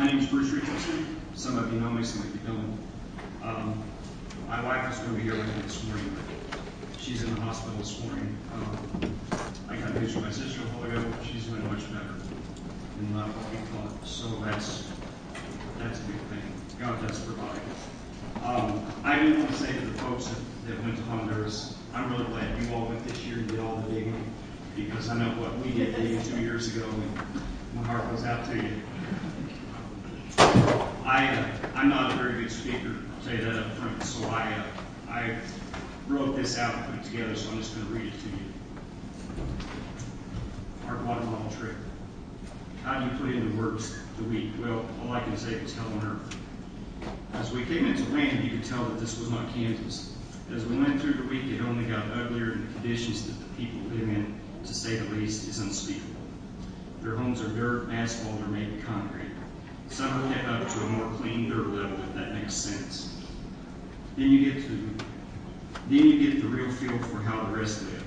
name is Bruce Richardson. Some of you know me, some of you don't. My wife was going to be here with me this morning, but she's in the hospital this morning. I got news from my sister a while ago. She's doing much better than what we thought. So that's a big thing. God does provide. I do want to say to the folks that went to Honduras, I'm really glad you all went this year and did all the digging, because I know what we did digging 2 years ago, and my heart goes out to you. I'm not a very good speaker, I'll tell you that up front, so I wrote this out and put it together, so I'm just going to read it to you. Our Guatemala trip. How do you put into words the week? Well, all I can say is hell on earth. As we came into land, you could tell that this was not Kansas. As we went through the week, it only got uglier, and the conditions that the people live in, to say the least, is unspeakable. Their homes are dirt and asphalt or made of concrete. Some are kept up to a more clean dirt level, if that makes sense. Then you get the real feel for how the rest live.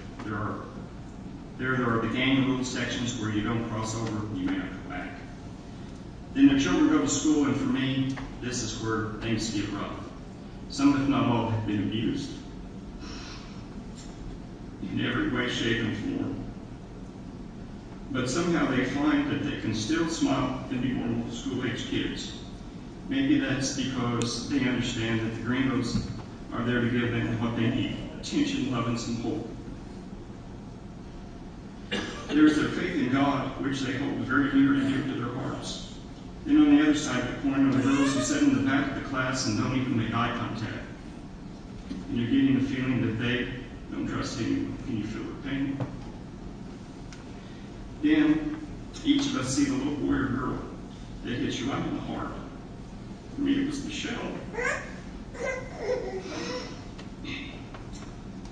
There are the gang rule sections where you don't cross over, you may not go back. Then the children go to school, and for me, this is where things get rough. Some, if not all, have been abused in every way, shape, and form. But somehow they find that they can still smile and be normal school-age kids. Maybe that's because they understand that the gringos are there to give them what they need: attention, love, and some hope. There is their faith in God, which they hold very near and dear to their hearts. Then on the other side of the coin are the girls who sit in the back of the class and don't even make eye contact. And you're getting the feeling that they don't trust anyone. Can you feel the pain? Then each of us see the little boy or girl that hits you right in the heart. For me, it was Michelle.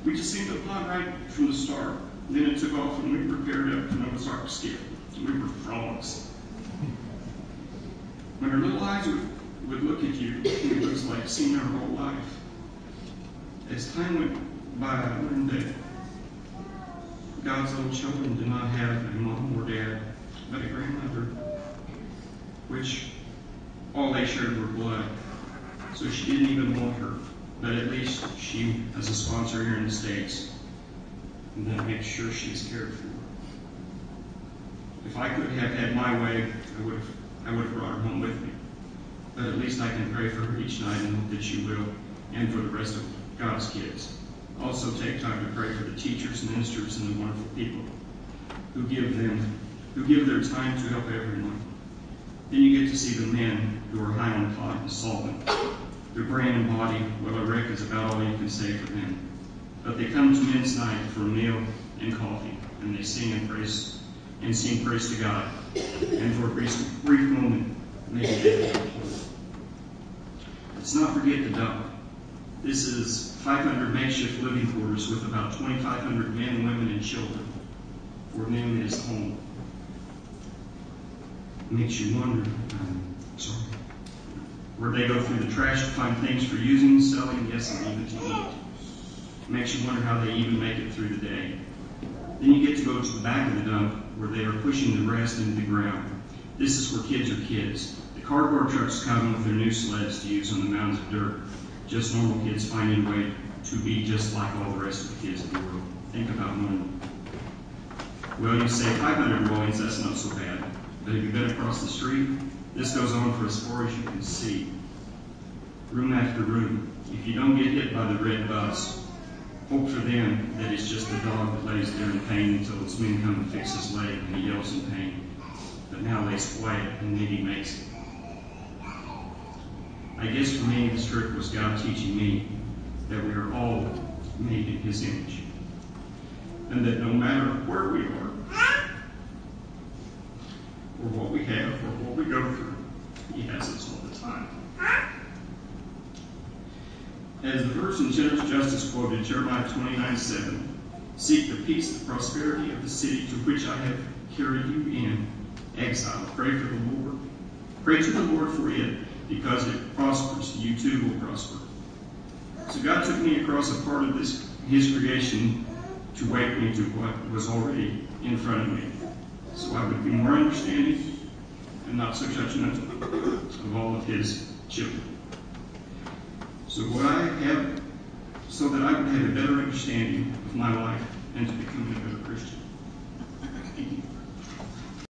We just seemed to apply right from the start. Then it took off and we were paired up to Noah's Ark skip. We were frogs. When her little eyes would look at you, it was like seeing her whole life. As time went by, I learned that God's little children did not have a mom or dad, but a grandmother, which all they shared were blood. So she didn't even want her, but at least she has a sponsor here in the States, and that makes sure she's cared for. If I could have had my way, I would have brought her home with me. But at least I can pray for her each night and hope that she will, and for the rest of God's kids. Also take time to pray for the teachers, ministers, and the wonderful people who give their time to help everyone. Then you get to see the men who are high on pot and solvent. Their brain and body, well, a wreck is about all you can say for them. But they come to men's night for a meal and coffee, and they sing and praise, and sing praise to God. And for a brief moment, maybe they will. Let's not forget the dump. This is 500 makeshift living quarters with about 2,500 men, women, and children. For them, it is home. It makes you wonder, where they go through the trash to find things for using, selling, yes, and even to eat. It makes you wonder how they even make it through the day. Then you get to go to the back of the dump, where they are pushing the rest into the ground. This is where kids are kids. The cardboard trucks come with their new sleds to use on the mounds of dirt. Just normal kids finding a way to be just like all the rest of the kids in the world. Think about normal. Well, you say 500 boys, that's not so bad. But have you been across the street? This goes on for as far as you can see. Room after room. If you don't get hit by the red bus, hope for them that it's just a dog that lays there in pain until its men come to fix his leg and he yells in pain. But now lays quiet and then he makes it. I guess for me, this trip was God teaching me that we are all made in His image. And that no matter where we are, or what we have, or what we go through, He has us all the time. As the verse in Generous Justice quoted, Jeremiah 29:7, seek the peace, the prosperity of the city to which I have carried you in exile. Pray for the Lord. Pray to the Lord for it, because it prospers. You too will prosper. So God took me across a part of His creation to wake me to what was already in front of me, so I would be more understanding and not so judgmental of all of his children. So that I would have a better understanding of my life and to become a better Christian. Thank you.